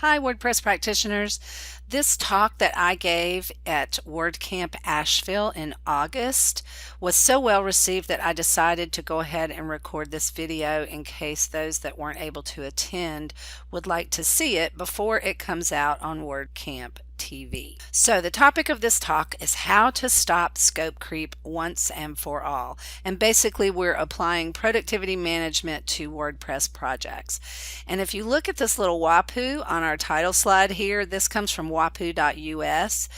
Hi, WordPress practitioners. This talk that I gave at WordCamp Asheville in August was so well received that I decided to go ahead and record this video in case those that weren't able to attend would like to see it before it comes out on WordCamp TV. So the topic of this talk is how to stop scope creep once and for all. And basically we're applying productivity management to WordPress projects. And if you look at this little WAPU on our title slide here, this comes from wapu.us,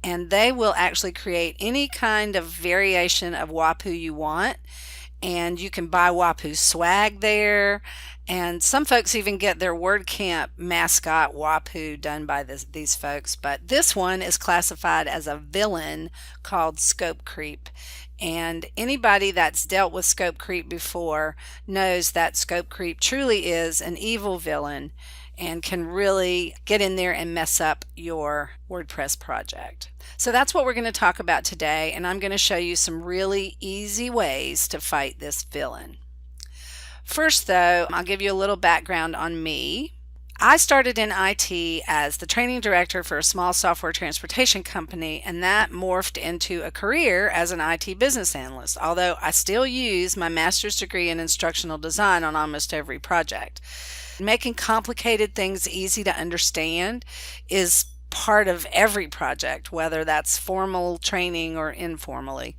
and they will actually create any kind of variation of WAPU you want. And you can buy WAPU swag there, and some folks even get their WordCamp mascot WAPU done by these folks, but this one is classified as a villain called scope creep. And anybody that's dealt with scope creep before knows that scope creep truly is an evil villain and can really get in there and mess up your WordPress project. So that's what we're going to talk about today, and I'm going to show you some really easy ways to fight this villain. First though, I'll give you a little background on me. I started in IT as the training director for a small software transportation company, and that morphed into a career as an IT business analyst, although I still use my master's degree in instructional design on almost every project. Making complicated things easy to understand is part of every project, whether that's formal training or informally.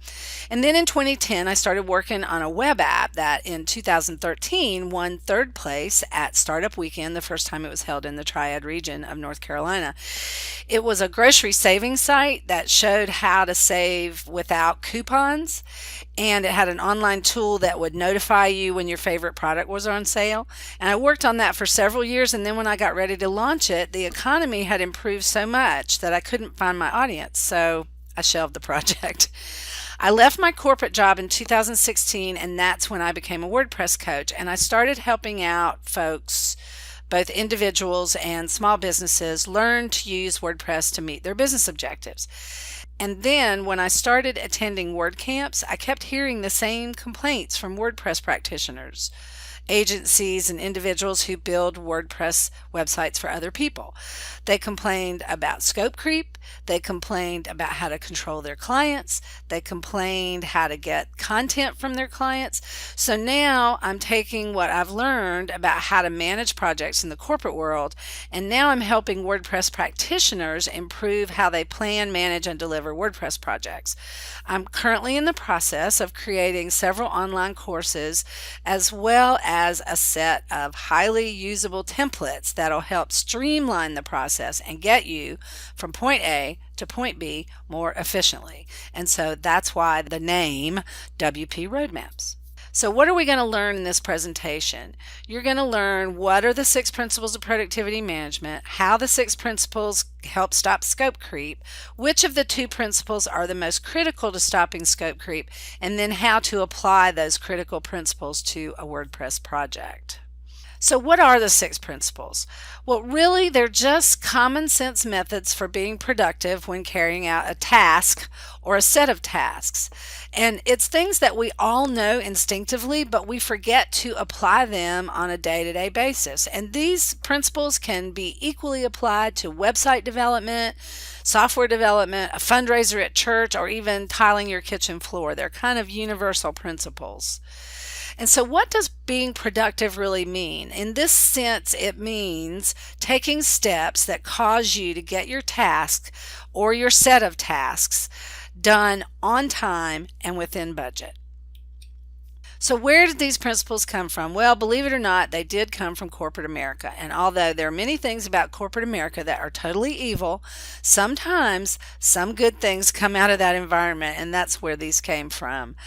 And then in 2010, I started working on a web app that in 2013 won third place at Startup Weekend, the first time it was held in the Triad region of North Carolina. It was a grocery saving site that showed how to save without coupons, and it had an online tool that would notify you when your favorite product was on sale. And I worked on that for several years, and then when I got ready to launch it, the economy had improved so much that I couldn't find my audience, so I shelved the project. I left my corporate job in 2016, and that's when I became a WordPress coach, and I started helping out folks, both individuals and small businesses, learn to use WordPress to meet their business objectives. And then when I started attending WordCamps, I kept hearing the same complaints from WordPress practitioners, agencies, and individuals who build WordPress websites for other people. They complained about scope creep. They complained about how to control their clients. They complained how to get content from their clients. So now I'm taking what I've learned about how to manage projects in the corporate world, and now I'm helping WordPress practitioners improve how they plan, manage, and deliver WordPress projects. I'm currently in the process of creating several online courses, as well as a set of highly usable templates that'll help streamline the process and get you from point A to point B more efficiently. And so that's why the name WP Roadmaps. So what are we going to learn in this presentation? You're going to learn what are the 6 principles of productivity management, how the 6 principles help stop scope creep, which of the 2 principles are the most critical to stopping scope creep, and then how to apply those critical principles to a WordPress project. So what are the 6 principles? Well, really, they're just common sense methods for being productive when carrying out a task or a set of tasks. And it's things that we all know instinctively, but we forget to apply them on a day-to-day basis. And these principles can be equally applied to website development, software development, a fundraiser at church, or even tiling your kitchen floor. They're kind of universal principles. And so what does being productive really mean? In this sense, it means taking steps that cause you to get your task or your set of tasks done on time and within budget. So where did these principles come from? Well, believe it or not, they did come from corporate America. And although there are many things about corporate America that are totally evil, sometimes some good things come out of that environment, and that's where these came from.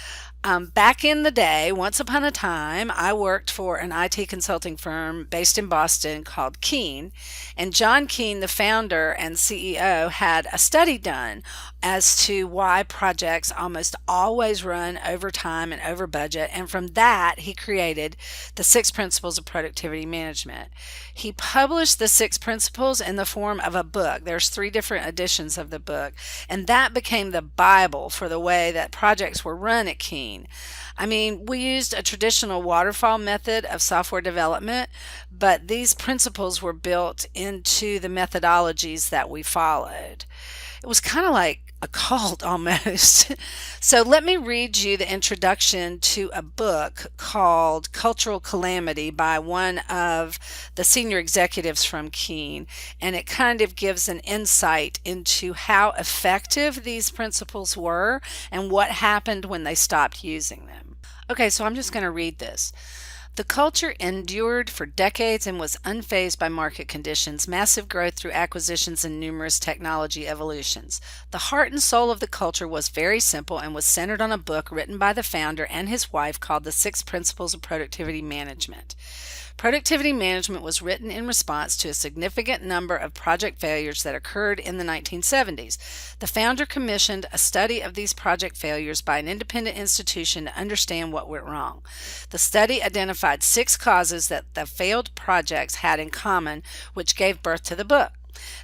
Back in the day, once upon a time, I worked for an IT consulting firm based in Boston called Keene, and John Keene, the founder and CEO, had a study done as to why projects almost always run over time and over budget, and from that he created the 6 principles of productivity management. He published the 6 principles in the form of a book. There's 3 different editions of the book, and that became the Bible for the way that projects were run at Keene. I mean, we used a traditional waterfall method of software development, but these principles were built into the methodologies that we followed. It was kind of like a cult almost. So let me read you the introduction to a book called Cultural Calamity by one of the senior executives from Keen, and it kind of gives an insight into how effective these principles were and what happened when they stopped using them. Okay, so I'm just going to read this. The culture endured for decades and was unfazed by market conditions, massive growth through acquisitions, and numerous technology evolutions. The heart and soul of the culture was very simple and was centered on a book written by the founder and his wife called The 6 Principles of Productivity Management. Productivity management was written in response to a significant number of project failures that occurred in the 1970s. The founder commissioned a study of these project failures by an independent institution to understand what went wrong. The study identified 6 causes that the failed projects had in common, which gave birth to the book.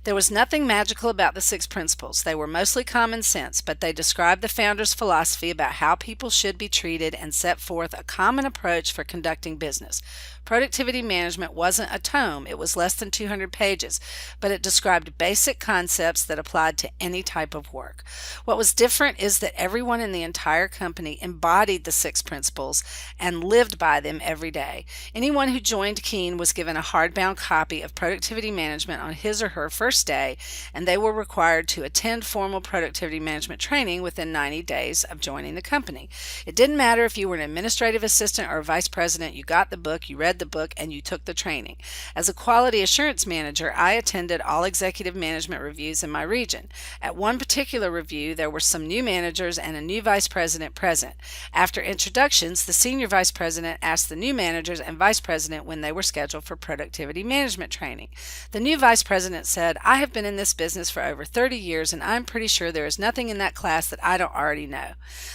There was nothing magical about the 6 principles. They were mostly common sense, but they described the founder's philosophy about how people should be treated and set forth a common approach for conducting business. Productivity management wasn't a tome. It was less than 200 pages, but it described basic concepts that applied to any type of work. What was different is that everyone in the entire company embodied the 6 principles and lived by them every day. Anyone who joined Keen was given a hardbound copy of productivity management on his or her first day, and they were required to attend formal productivity management training within 90 days of joining the company. It didn't matter if you were an administrative assistant or a vice president, you got the book, you read the book, and you took the training. As a quality assurance manager, I attended all executive management reviews in my region. At one particular review, there were some new managers and a new vice president present. After introductions, the senior vice president asked the new managers and vice president when they were scheduled for productivity management training. The new vice president said, "I have been in this business for over 30 years and I'm pretty sure there is nothing in that class that I don't already know."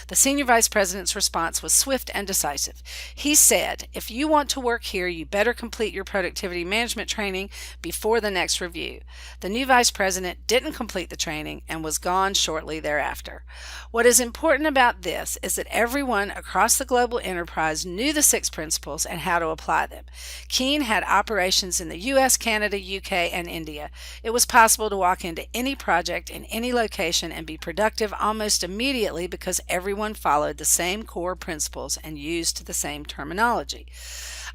The senior vice president's response was swift and decisive. He said, "If you want to work here, you better complete your productivity management training before the next review." The new vice president didn't complete the training and was gone shortly thereafter. What is important about this is that everyone across the global enterprise knew the 6 principles and how to apply them. Keen had operations in the US, Canada, UK, and India. It was possible to walk into any project in any location and be productive almost immediately because everyone followed the same core principles and used the same terminology.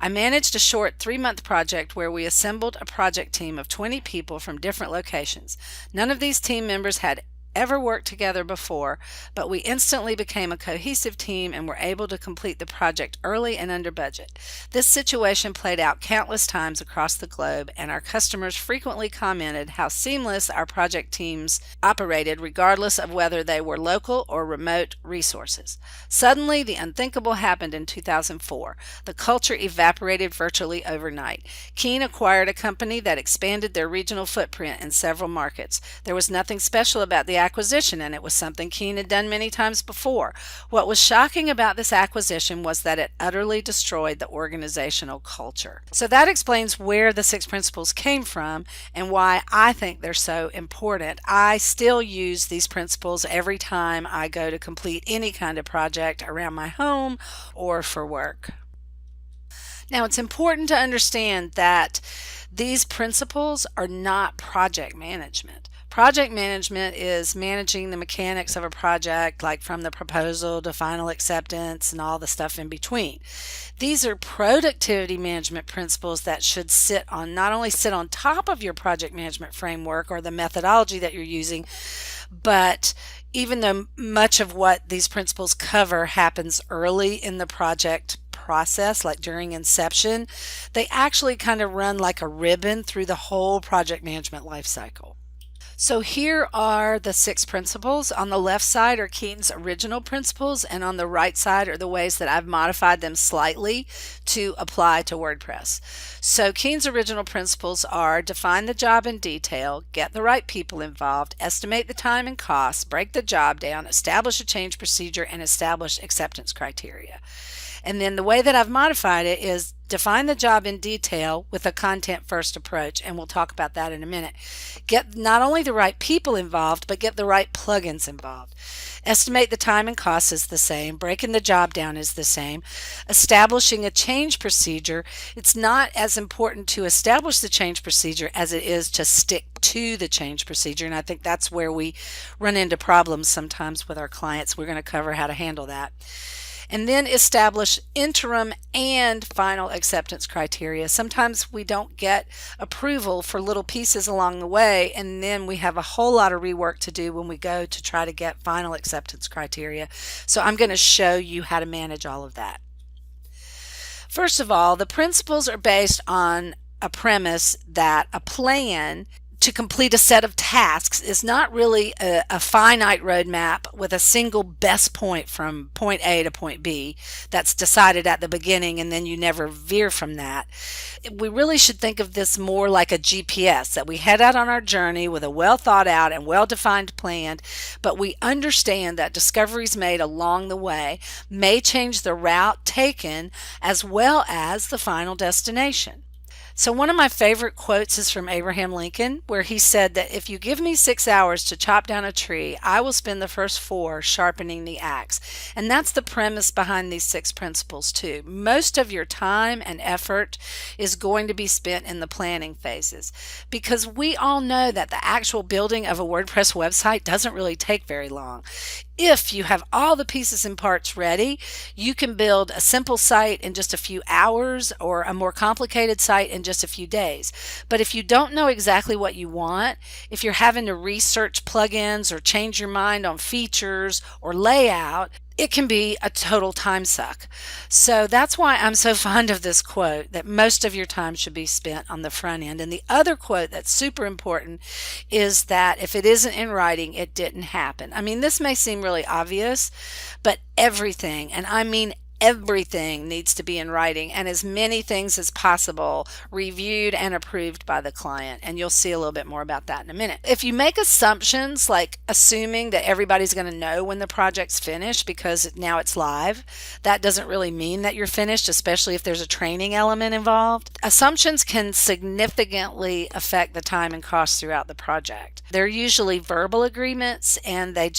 I managed a short 3-month project where we assembled a project team of 20 people from different locations. None of these team members had ever worked together before, but we instantly became a cohesive team and were able to complete the project early and under budget. This situation played out countless times across the globe, and our customers frequently commented how seamless our project teams operated regardless of whether they were local or remote resources. Suddenly, the unthinkable happened in 2004. The culture evaporated virtually overnight. Keen acquired a company that expanded their regional footprint in several markets. There was nothing special about the acquisition, and it was something Keen had done many times before. What was shocking about this acquisition was that it utterly destroyed the organizational culture. So that explains where the 6 principles came from and why I think they're so important. I still use these principles every time I go to complete any kind of project around my home or for work. Now, it's important to understand that these principles are not project management. Project management is managing the mechanics of a project, like from the proposal to final acceptance and all the stuff in between. These are productivity management principles that should not only sit on top of your project management framework or the methodology that you're using, but even though much of what these principles cover happens early in the project process, like during inception, they actually kind of run like a ribbon through the whole project management life cycle. So here are the 6 principles. On the left side are Keen's original principles, and on the right side are the ways that I've modified them slightly to apply to WordPress. So Keen's original principles are: define the job in detail, get the right people involved, estimate the time and costs, break the job down, establish a change procedure, and establish acceptance criteria. And then the way that I've modified it is define the job in detail with a content first approach, and we'll talk about that in a minute. Get not only the right people involved, but get the right plugins involved. Estimate the time and cost is the same. Breaking the job down is the same. Establishing a change procedure, it's not as important to establish the change procedure as it is to stick to the change procedure, and I think that's where we run into problems sometimes with our clients. We're going to cover how to handle that. And then establish interim and final acceptance criteria. Sometimes we don't get approval for little pieces along the way, and then we have a whole lot of rework to do when we go to try to get final acceptance criteria. So I'm going to show you how to manage all of that. First of all, the principles are based on a premise that a plan to complete a set of tasks is not really a finite roadmap with a single best point from point A to point B that's decided at the beginning and then you never veer from that. We really should think of this more like a GPS, that we head out on our journey with a well thought out and well defined plan, but we understand that discoveries made along the way may change the route taken as well as the final destination. So one of my favorite quotes is from Abraham Lincoln, where he said that if you give me 6 hours to chop down a tree, I will spend the first 4 sharpening the axe. And that's the premise behind these 6 principles too. Most of your time and effort is going to be spent in the planning phases, because we all know that the actual building of a WordPress website doesn't really take very long. If you have all the pieces and parts ready, you can build a simple site in just a few hours or a more complicated site in just a few days. But if you don't know exactly what you want, if you're having to research plugins or change your mind on features or layout, it can be a total time suck. So that's why I'm so fond of this quote, that most of your time should be spent on the front end. And the other quote that's super important is that if it isn't in writing, it didn't happen. I mean, this may seem really obvious, but everything, and I mean everything, needs to be in writing, and as many things as possible reviewed and approved by the client. And you'll see a little bit more about that in a minute. If you make assumptions, like assuming that everybody's going to know when the project's finished because now it's live, that doesn't really mean that you're finished, especially if there's a training element involved. Assumptions can significantly affect the time and cost throughout the project. They're usually verbal agreements, and they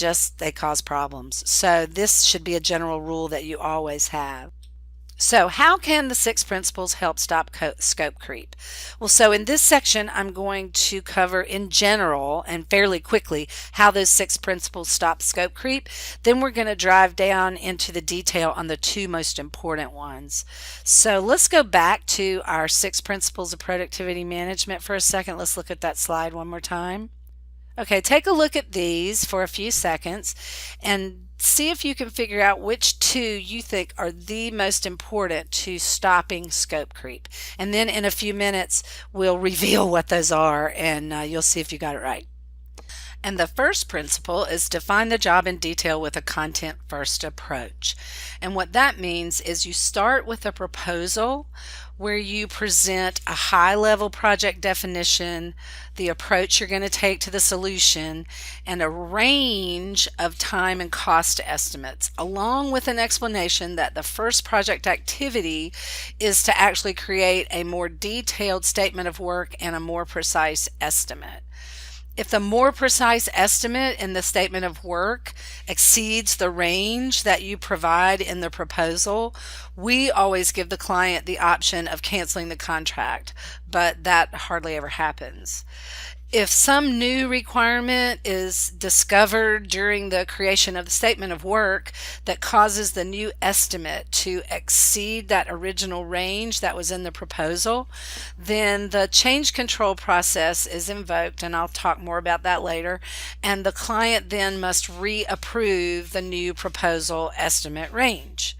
cause problems. So this should be a general rule that you always have. So how can the 6 principles help stop scope creep? Well, so in this section, I'm going to cover in general and fairly quickly how those 6 principles stop scope creep. Then we're going to drive down into the detail on the 2 most important ones. So let's go back to our 6 principles of productivity management for a second. Let's look at that slide one more time. Okay, take a look at these for a few seconds and see if you can figure out which 2 you think are the most important to stopping scope creep. And then in a few minutes, we'll reveal what those are, and you'll see if you got it right. And the first principle is define the job in detail with a content first approach. And what that means is you start with a proposal where you present a high-level project definition, the approach you're going to take to the solution, and a range of time and cost estimates, along with an explanation that the first project activity is to actually create a more detailed statement of work and a more precise estimate. If the more precise estimate in the statement of work exceeds the range that you provide in the proposal, we always give the client the option of canceling the contract, but that hardly ever happens. If some new requirement is discovered during the creation of the statement of work that causes the new estimate to exceed that original range that was in the proposal, then the change control process is invoked, and I'll talk more about that later, and the client then must reapprove the new proposal estimate range.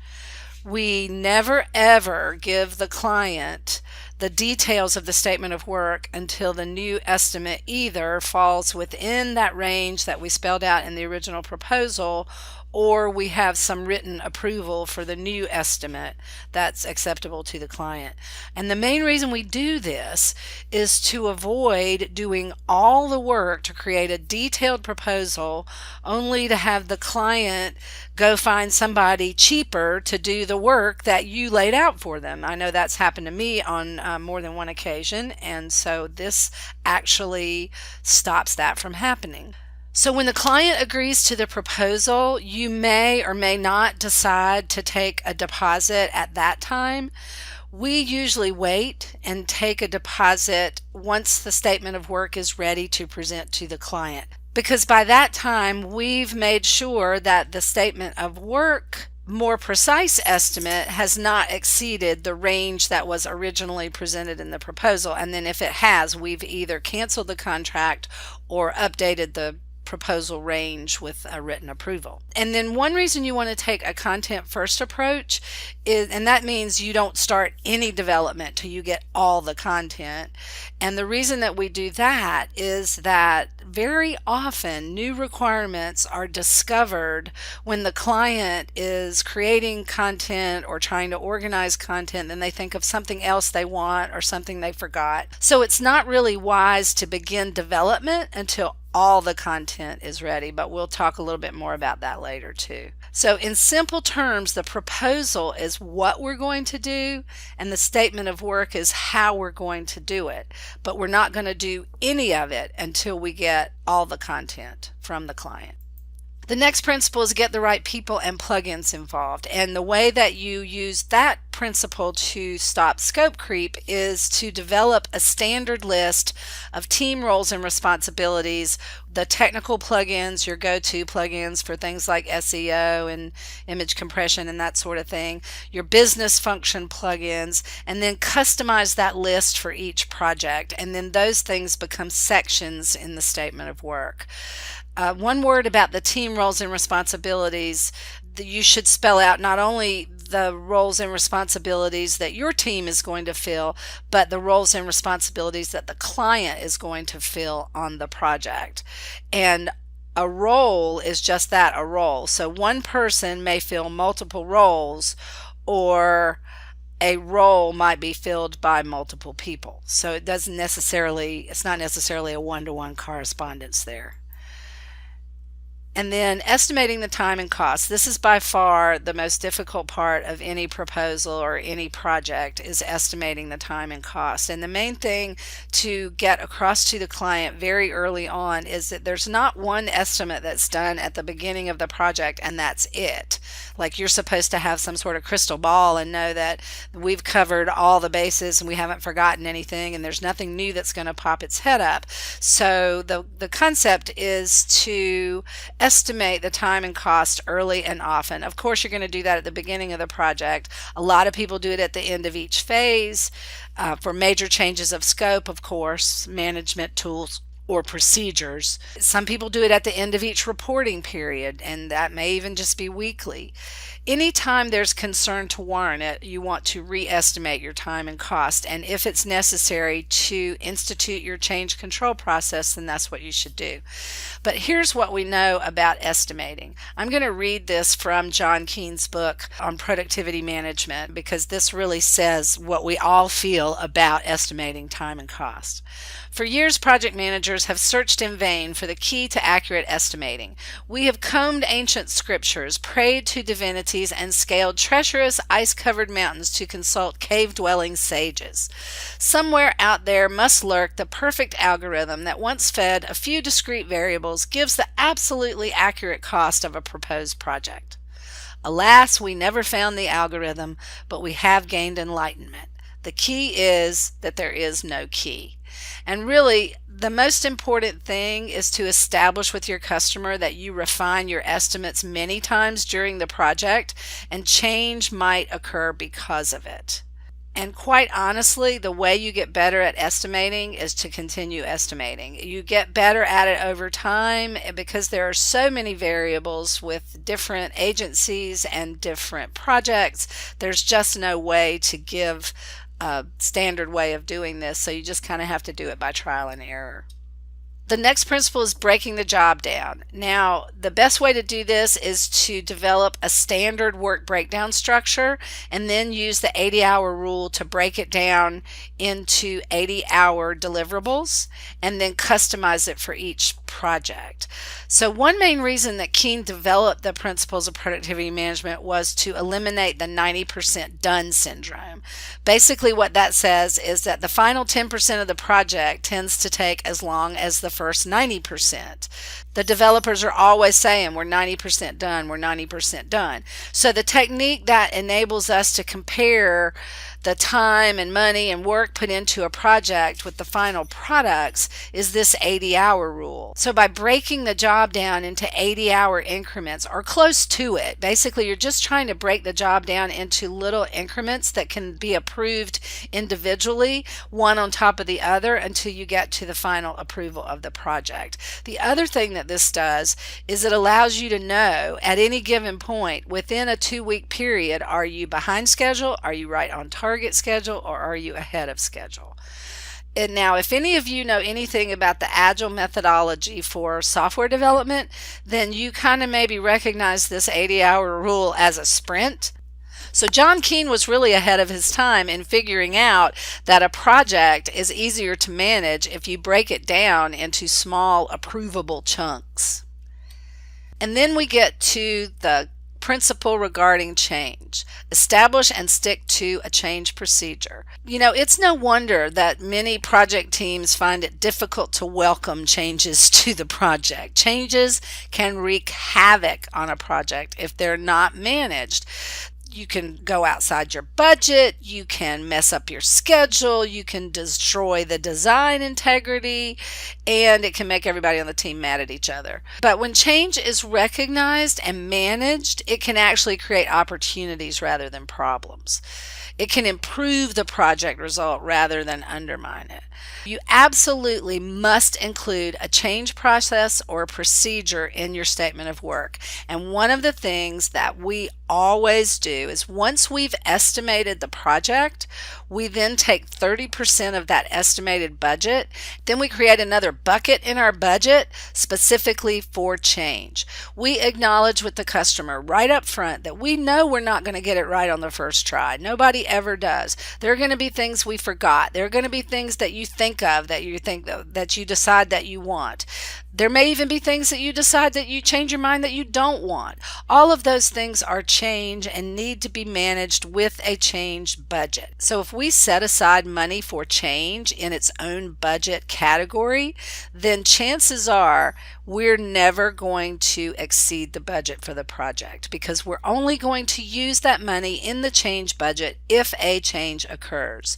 We never ever give the client the details of the statement of work until the new estimate either falls within that range that we spelled out in the original proposal, or we have some written approval for the new estimate that's acceptable to the client. And the main reason we do this is to avoid doing all the work to create a detailed proposal only to have the client go find somebody cheaper to do the work that you laid out for them. I know that's happened to me on more than one occasion, and so this actually stops that from happening. So when the client agrees to the proposal, you may or may not decide to take a deposit at that time. We usually wait and take a deposit once the statement of work is ready to present to the client, because by that time we've made sure that the statement of work more precise estimate has not exceeded the range that was originally presented in the proposal. And then if it has, we've either canceled the contract or updated the proposal range with a written approval. And then one reason you want to take a content first approach is, and that means you don't start any development till you get all the content. And the reason that we do that is that very often new requirements are discovered when the client is creating content or trying to organize content, then they think of something else they want or something they forgot. So it's not really wise to begin development until all the content is ready, but we'll talk a little bit more about that later too. So in simple terms, the proposal is what we're going to do and the statement of work is how we're going to do it, but we're not going to do any of it until we get all the content from the client. The next principle is get the right people and plugins involved. And the way that you use that principle to stop scope creep is to develop a standard list of team roles and responsibilities, the technical plugins, your go-to plugins for things like SEO and image compression and that sort of thing, your business function plugins, and then customize that list for each project. And then those things become sections in the statement of work. One word about the team roles and responsibilities. You should spell out not only the roles and responsibilities that your team is going to fill, but the roles and responsibilities that the client is going to fill on the project. And a role is just that, a role. So one person may fill multiple roles, or a role might be filled by multiple people. So it's not necessarily a one-to-one correspondence there. And then estimating the time and cost. This is by far the most difficult part of any proposal or any project, is estimating the time and cost. And the main thing to get across to the client very early on is that there's not one estimate that's done at the beginning of the project and that's it. Like you're supposed to have some sort of crystal ball and know that we've covered all the bases and we haven't forgotten anything and there's nothing new that's going to pop its head up. So the concept is to estimate the time and cost early and often. Of course, you're going to do that at the beginning of the project. A lot of people do it at the end of each phase. For major changes of scope, of course, management tools or procedures. Some people do it at the end of each reporting period, and that may even just be weekly. Anytime there's concern to warrant it, you want to re-estimate your time and cost, and if it's necessary to institute your change control process, then that's what you should do. But here's what we know about estimating. I'm going to read this from John Keene's book on productivity management, because this really says what we all feel about estimating time and cost. For years, project managers have searched in vain for the key to accurate estimating. We have combed ancient scriptures, prayed to divinities, and scaled treacherous ice-covered mountains to consult cave-dwelling sages. Somewhere out there must lurk the perfect algorithm that, once fed a few discrete variables, gives the absolutely accurate cost of a proposed project. Alas, we never found the algorithm, but we have gained enlightenment. The key is that there is no key. And really, the most important thing is to establish with your customer that you refine your estimates many times during the project, and change might occur because of it. And quite honestly, the way you get better at estimating is to continue estimating. You get better at it over time because there are so many variables with different agencies and different projects. There's just no way to give a standard way of doing this, so you just kind of have to do it by trial and error. The next principle is breaking the job down. Now, the best way to do this is to develop a standard work breakdown structure and then use the 80-hour rule to break it down into 80-hour deliverables and then customize it for each project. So one main reason that Keene developed the principles of productivity management was to eliminate the 90% done syndrome. Basically what that says is that the final 10% of the project tends to take as long as the first 90%. The developers are always saying we're 90% done, we're 90% done. So the technique that enables us to compare the time and money and work put into a project with the final products is this 80-hour rule. So by breaking the job down into 80-hour increments or close to it, basically you're just trying to break the job down into little increments that can be approved individually, one on top of the other, until you get to the final approval of the project. The other thing that this does is it allows you to know at any given point within a 2-week period, are you behind schedule, are you right on target schedule, or are you ahead of schedule? And now, if any of you know anything about the Agile methodology for software development, then you kind of maybe recognize this 80-hour rule as a sprint. So John Keene was really ahead of his time in figuring out that a project is easier to manage if you break it down into small, approvable chunks. And then we get to the principle regarding change. Establish and stick to a change procedure. You know, it's no wonder that many project teams find it difficult to welcome changes to the project. Changes can wreak havoc on a project if they're not managed. You can go outside your budget, you can mess up your schedule, you can destroy the design integrity, and it can make everybody on the team mad at each other. But when change is recognized and managed, it can actually create opportunities rather than problems. It can improve the project result rather than undermine it. You absolutely must include a change process or a procedure in your statement of work. And one of the things that we always do is once we've estimated the project, we then take 30% of that estimated budget. Then we create another bucket in our budget specifically for change. We acknowledge with the customer right up front that we know we're not going to get it right on the first try. Nobody ever does. There are going to be things we forgot. There are going to be things that you think of that you decide that you want. There may even be things that you decide that you change your mind that you don't want. All of those things are change and need to be managed with a change budget. So if we set aside money for change in its own budget category, then chances are we're never going to exceed the budget for the project because we're only going to use that money in the change budget if a change occurs.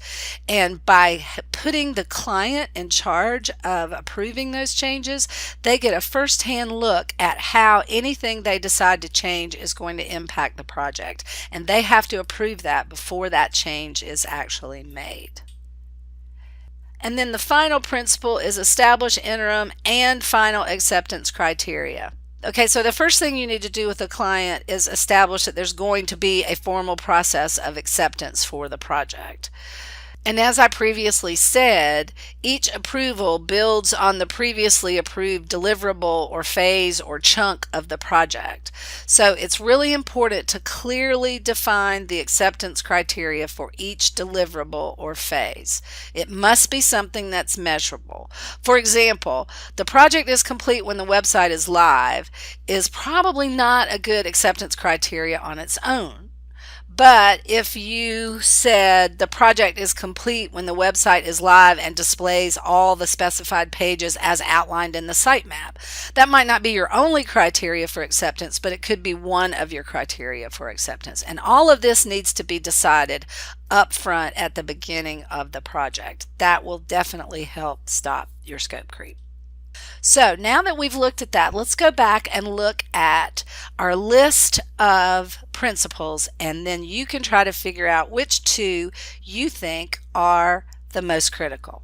And by putting the client in charge of approving those changes, they get a first-hand look at how anything they decide to change is going to impact the project. And they have to approve that before that change is actually made. And then the final principle is establish interim and final acceptance criteria. Okay, so the first thing you need to do with the client is establish that there's going to be a formal process of acceptance for the project. And as I previously said, each approval builds on the previously approved deliverable or phase or chunk of the project. So it's really important to clearly define the acceptance criteria for each deliverable or phase. It must be something that's measurable. For example, the project is complete when the website is live is probably not a good acceptance criteria on its own. But if you said the project is complete when the website is live and displays all the specified pages as outlined in the sitemap, that might not be your only criteria for acceptance, but it could be one of your criteria for acceptance. And all of this needs to be decided up front at the beginning of the project. That will definitely help stop your scope creep. So now that we've looked at that, let's go back and look at our list of principles, and then you can try to figure out which two you think are the most critical.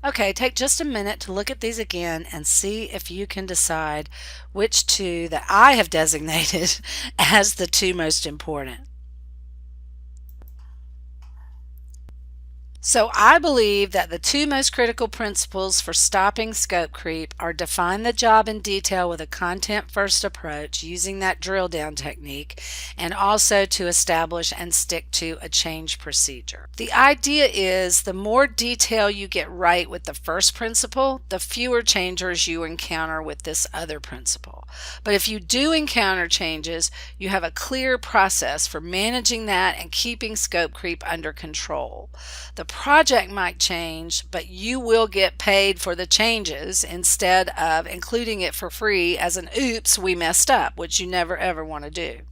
Okay, take just a minute to look at these again and see if you can decide which two that I have designated as the two most important. So I believe that the two most critical principles for stopping scope creep are define the job in detail with a content first approach using that drill down technique, and also to establish and stick to a change procedure. The idea is the more detail you get right with the first principle, the fewer changes you encounter with this other principle. But if you do encounter changes, you have a clear process for managing that and keeping scope creep under control. The project might change, but you will get paid for the changes instead of including it for free as an oops, we messed up, which you never ever want to do.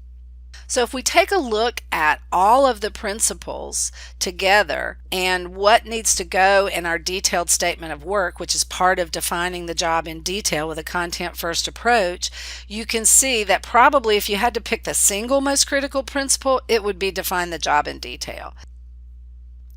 So if we take a look at all of the principles together and what needs to go in our detailed statement of work, which is part of defining the job in detail with a content first approach, you can see that probably if you had to pick the single most critical principle, it would be define the job in detail.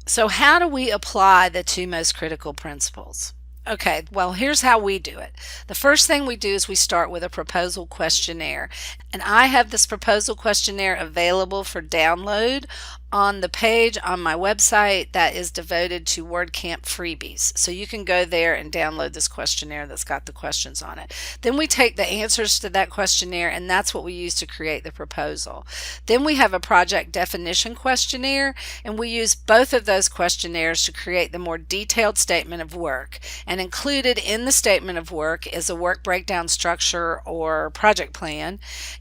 So how do we apply the two most critical principles? Okay, well, here's how we do it. The first thing we do is we start with a proposal questionnaire. And I have this proposal questionnaire available for download on the page on my website that is devoted to WordCamp freebies. So you can go there and download this questionnaire that's got the questions on it. Then we take the answers to that questionnaire, and that's what we use to create the proposal. Then we have a project definition questionnaire, and we use both of those questionnaires to create the more detailed statement of work. And included in the statement of work is a work breakdown structure or project plan.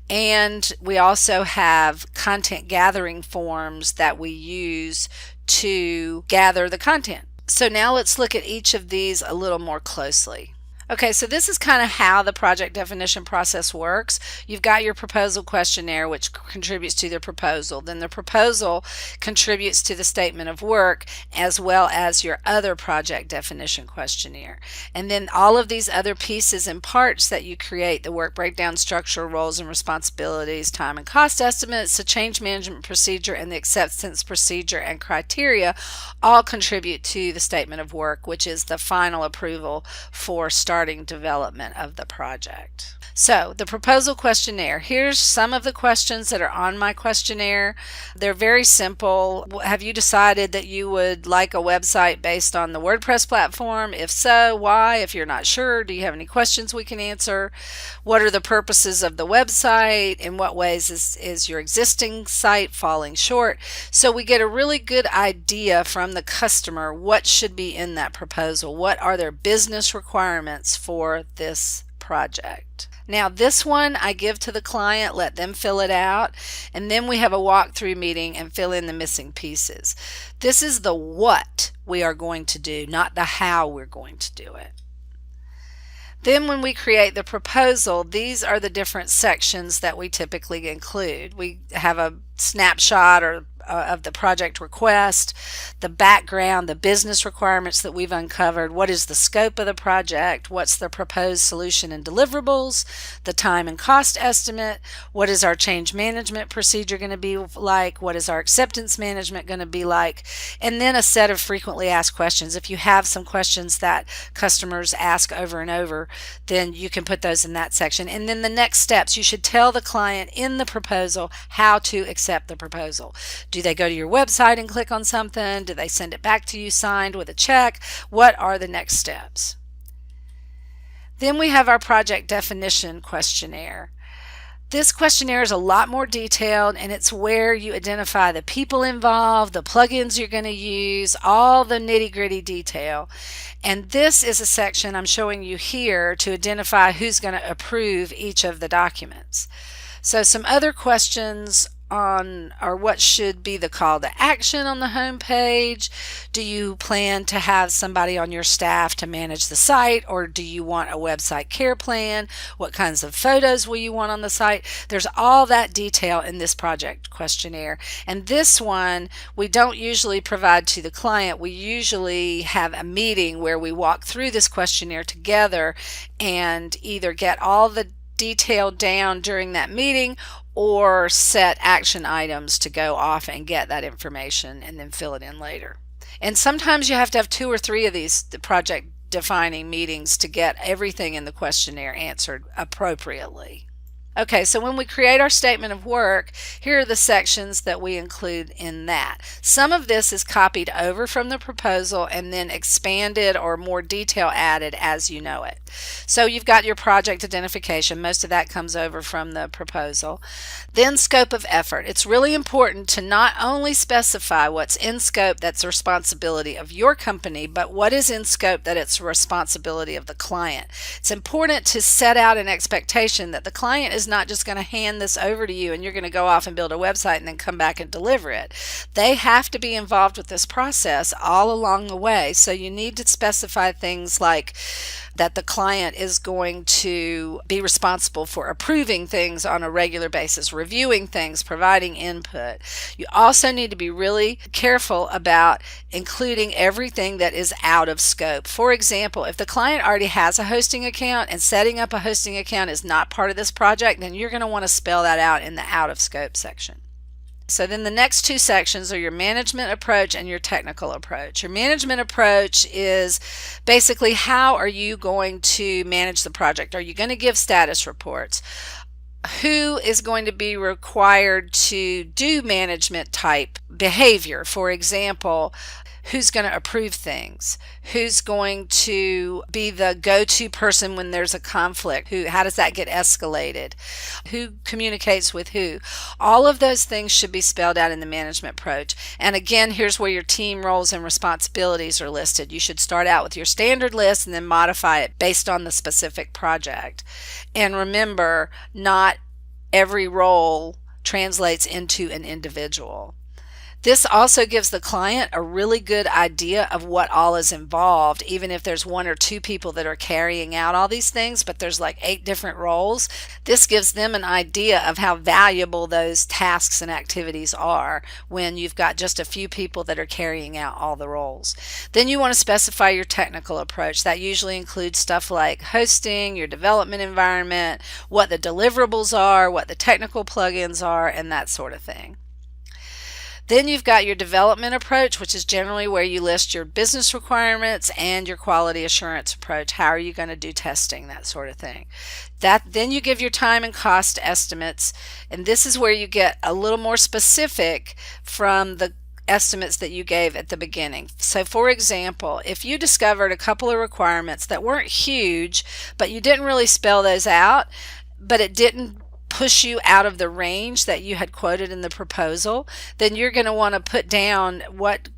And we also have content gathering forms that we use to gather the content. So now let's look at each of these a little more closely. Okay, so this is kind of how the project definition process works. You've got your proposal questionnaire, which contributes to the proposal. Then the proposal contributes to the statement of work, as well as your other project definition questionnaire. And then all of these other pieces and parts that you create, the work breakdown structure, roles and responsibilities, time and cost estimates, the change management procedure, and the acceptance procedure and criteria, all contribute to the statement of work, which is the final approval for starting development of the project. So the proposal questionnaire, here's some of the questions that are on my questionnaire. They're very simple. Have you decided that you would like a website based on the WordPress platform? If so, why? If you're not sure, do you have any questions we can answer? What are the purposes of the website? In what ways is your existing site falling short? So we get a really good idea from the customer what should be in that proposal. What are their business requirements for this project? Now this one I give to the client, let them fill it out, and then we have a walkthrough meeting and fill in the missing pieces. This is the what we are going to do, not the how we're going to do it. Then when we create the proposal, these are the different sections that we typically include. We have a snapshot of the project request, the background, the business requirements that we've uncovered, what is the scope of the project, what's the proposed solution and deliverables, the time and cost estimate, what is our change management procedure going to be like, what is our acceptance management going to be like, and then a set of frequently asked questions. If you have some questions that customers ask over and over, then you can put those in that section. And then the next steps, you should tell the client in the proposal how to accept the proposal. Do they go to your website and click on something? Do they send it back to you signed with a check? What are the next steps? Then we have our project definition questionnaire. This questionnaire is a lot more detailed, and it's where you identify the people involved, the plugins you're going to use, all the nitty-gritty detail. And this is a section I'm showing you here to identify who's going to approve each of the documents. So some other questions or what should be the call to action on the home page. Do you plan to have somebody on your staff to manage the site, or do you want a website care plan? What kinds of photos will you want on the site? There's all that detail in this project questionnaire, and this one we don't usually provide to the client. We usually have a meeting where we walk through this questionnaire together and either get all the detail down during that meeting or set action items to go off and get that information and then fill it in later. And sometimes you have to have 2 or 3 of these project defining meetings to get everything in the questionnaire answered appropriately. Okay, so when we create our statement of work, here are the sections that we include in that. Some of this is copied over from the proposal and then expanded or more detail added as you know it. So you've got your project identification. Most of that comes over from the proposal. Then scope of effort. It's really important to not only specify what's in scope that's the responsibility of your company, but what is in scope that it's the responsibility of the client. It's important to set out an expectation that the client is not just going to hand this over to you and you're going to go off and build a website and then come back and deliver it. They have to be involved with this process all along the way. So you need to specify things like that the client is going to be responsible for approving things on a regular basis, reviewing things, providing input. You also need to be really careful about including everything that is out of scope. For example, if the client already has a hosting account and setting up a hosting account is not part of this project, then you're going to want to spell that out in the out of scope section. So then the next two sections are your management approach and your technical approach. Your management approach is basically how are you going to manage the project? Are you going to give status reports? Who is going to be required to do management type behavior? For example, who's going to approve things? Who's going to be the go-to person when there's a conflict? How does that get escalated? Who communicates with who? All of those things should be spelled out in the management approach. And again, here's where your team roles and responsibilities are listed. You should start out with your standard list and then modify it based on the specific project. And remember, not every role translates into an individual. This also gives the client a really good idea of what all is involved, even if there's one or two people that are carrying out all these things, but there's like 8 different roles. This gives them an idea of how valuable those tasks and activities are when you've got just a few people that are carrying out all the roles. Then you want to specify your technical approach. That usually includes stuff like hosting, your development environment, what the deliverables are, what the technical plugins are, and that sort of thing. Then you've got your development approach, which is generally where you list your business requirements and your quality assurance approach. How are you going to do testing, that sort of thing. Then you give your time and cost estimates, and this is where you get a little more specific from the estimates that you gave at the beginning. So for example, if you discovered a couple of requirements that weren't huge, but you didn't really spell those out, but it didn't push you out of the range that you had quoted in the proposal, then you're going to want to put down what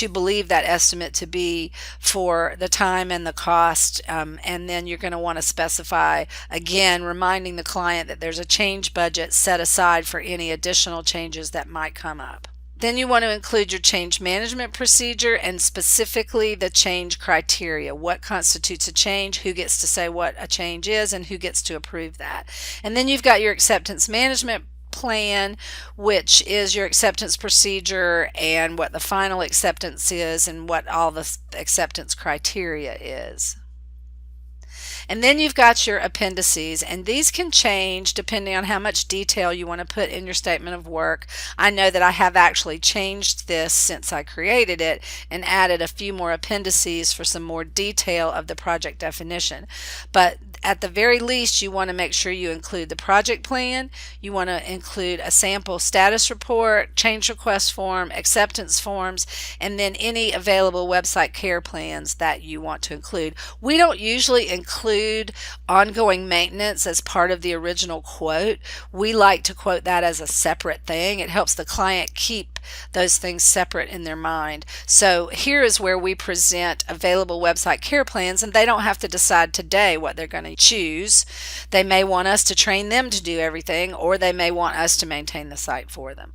you believe that estimate to be for the time and the cost, and then you're going to want to specify, again, reminding the client that there's a change budget set aside for any additional changes that might come up. Then you want to include your change management procedure and specifically the change criteria. What constitutes a change, who gets to say what a change is, and who gets to approve that. And then you've got your acceptance management plan, which is your acceptance procedure and what the final acceptance is and what all the acceptance criteria is. And then you've got your appendices, and these can change depending on how much detail you want to put in your statement of work. I know that I have actually changed this since I created it and added a few more appendices for some more detail of the project definition. But at the very least, you want to make sure you include the project plan, you want to include a sample status report, change request form, acceptance forms, and then any available website care plans that you want to include. We don't usually include ongoing maintenance as part of the original quote. We like to quote that as a separate thing. It helps the client keep those things separate in their mind. So here is where we present available website care plans, and they don't have to decide today what they're going to choose. They may want us to train them to do everything, or they may want us to maintain the site for them.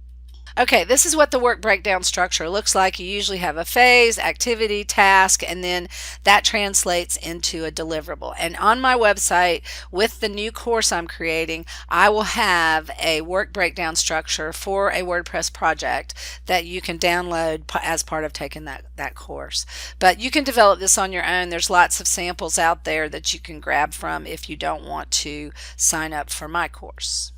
Okay, this is what the work breakdown structure looks like. You usually have a phase, activity, task, and then that translates into a deliverable. And on my website, with the new course I'm creating, I will have a work breakdown structure for a WordPress project that you can download as part of taking that course. But you can develop this on your own. There's lots of samples out there that you can grab from if you don't want to sign up for my course.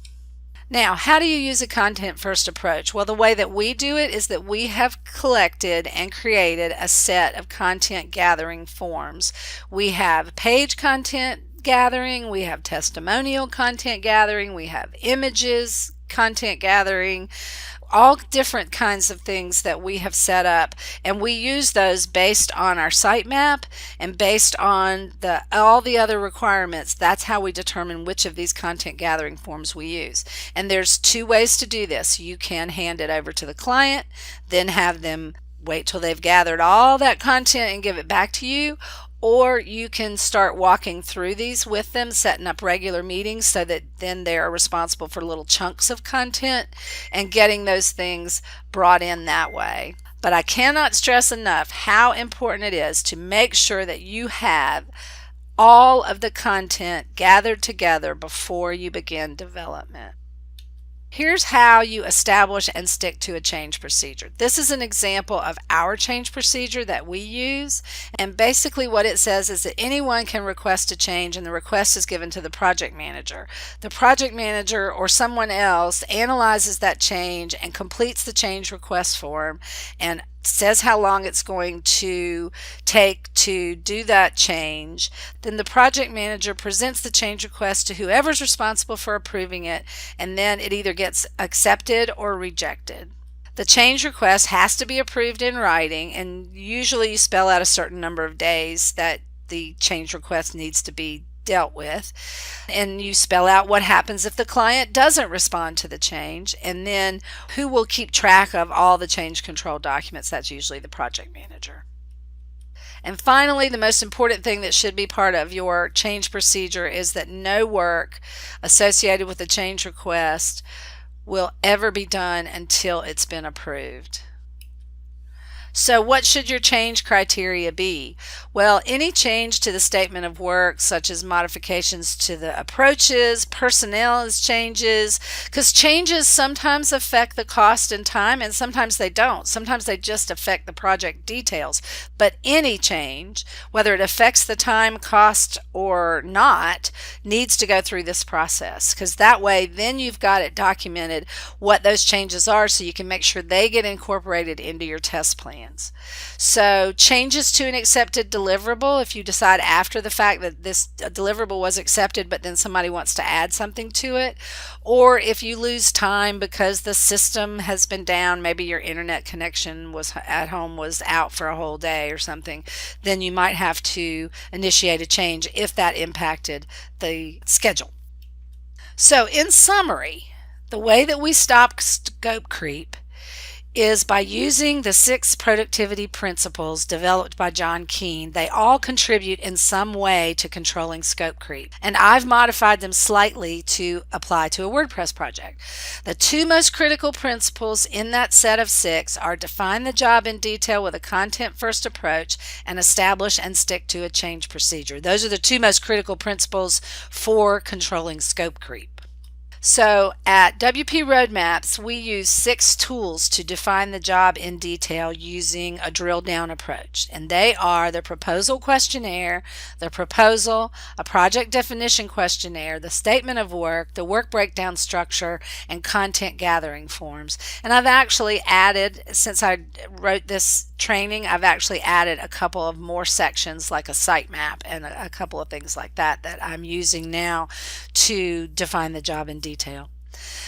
Now, how do you use a content first approach? Well, the way that we do it is that we have collected and created a set of content gathering forms. We have page content gathering, we have testimonial content gathering, we have images content gathering, all different kinds of things that we have set up, and we use those based on our sitemap and based on all the other requirements. That's how we determine which of these content gathering forms we use. And there's two ways to do this. You can hand it over to the client, then have them wait till they've gathered all that content and give it back to you, or you can start walking through these with them, setting up regular meetings so that then they're responsible for little chunks of content and getting those things brought in that way. But I cannot stress enough how important it is to make sure that you have all of the content gathered together before you begin development. Here's how you establish and stick to a change procedure. This is an example of our change procedure that we use, and basically what it says is that anyone can request a change, and the request is given to the project manager. The project manager or someone else analyzes that change and completes the change request form and says how long it's going to take to do that change. Then the project manager presents the change request to whoever's responsible for approving it, and then it either gets accepted or rejected. The change request has to be approved in writing, and usually you spell out a certain number of days that the change request needs to be dealt with, and you spell out what happens if the client doesn't respond to the change, and then who will keep track of all the change control documents. That's usually the project manager. And finally, the most important thing that should be part of your change procedure is that no work associated with the change request will ever be done until it's been approved. So what should your change criteria be? Well, any change to the statement of work, such as modifications to the approaches, personnel changes, because changes sometimes affect the cost and time, and sometimes they don't. Sometimes they just affect the project details. But any change, whether it affects the time, cost, or not, needs to go through this process, because that way then you've got it documented what those changes are, so you can make sure they get incorporated into your test plan. So changes to an accepted deliverable, if you decide after the fact that this deliverable was accepted but then somebody wants to add something to it, or if you lose time because the system has been down, maybe your internet connection was at home was out for a whole day or something, then you might have to initiate a change if that impacted the schedule. So in summary, the way that we stop scope creep is by using the 6 productivity principles developed by John Keane. They all contribute in some way to controlling scope creep, and I've modified them slightly to apply to a WordPress project. The 2 most critical principles in that set of 6 are define the job in detail with a content-first approach and establish and stick to a change procedure. Those are the 2 most critical principles for controlling scope creep. So at WP Roadmaps, we use 6 tools to define the job in detail using a drill down approach. And they are the proposal questionnaire, the proposal, a project definition questionnaire, the statement of work, the work breakdown structure, and content gathering forms. And I've actually added, since I wrote this training, I've actually added a couple of more sections like a sitemap and a couple of things like that that I'm using now to define the job in detail.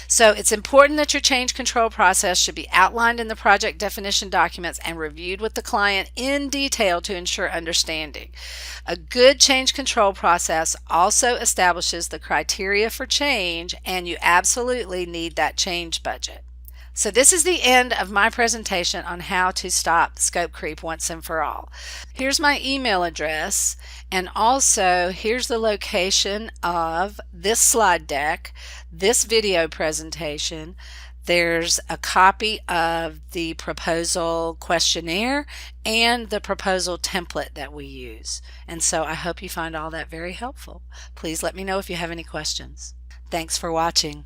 So it's important that your change control process should be outlined in the project definition documents and reviewed with the client in detail to ensure understanding. A good change control process also establishes the criteria for change, and you absolutely need that change budget. So this is the end of my presentation on how to stop scope creep once and for all. Here's my email address, and also here's the location of this slide deck, this video presentation. There's a copy of the proposal questionnaire and the proposal template that we use. And so I hope you find all that very helpful. Please let me know if you have any questions. Thanks for watching.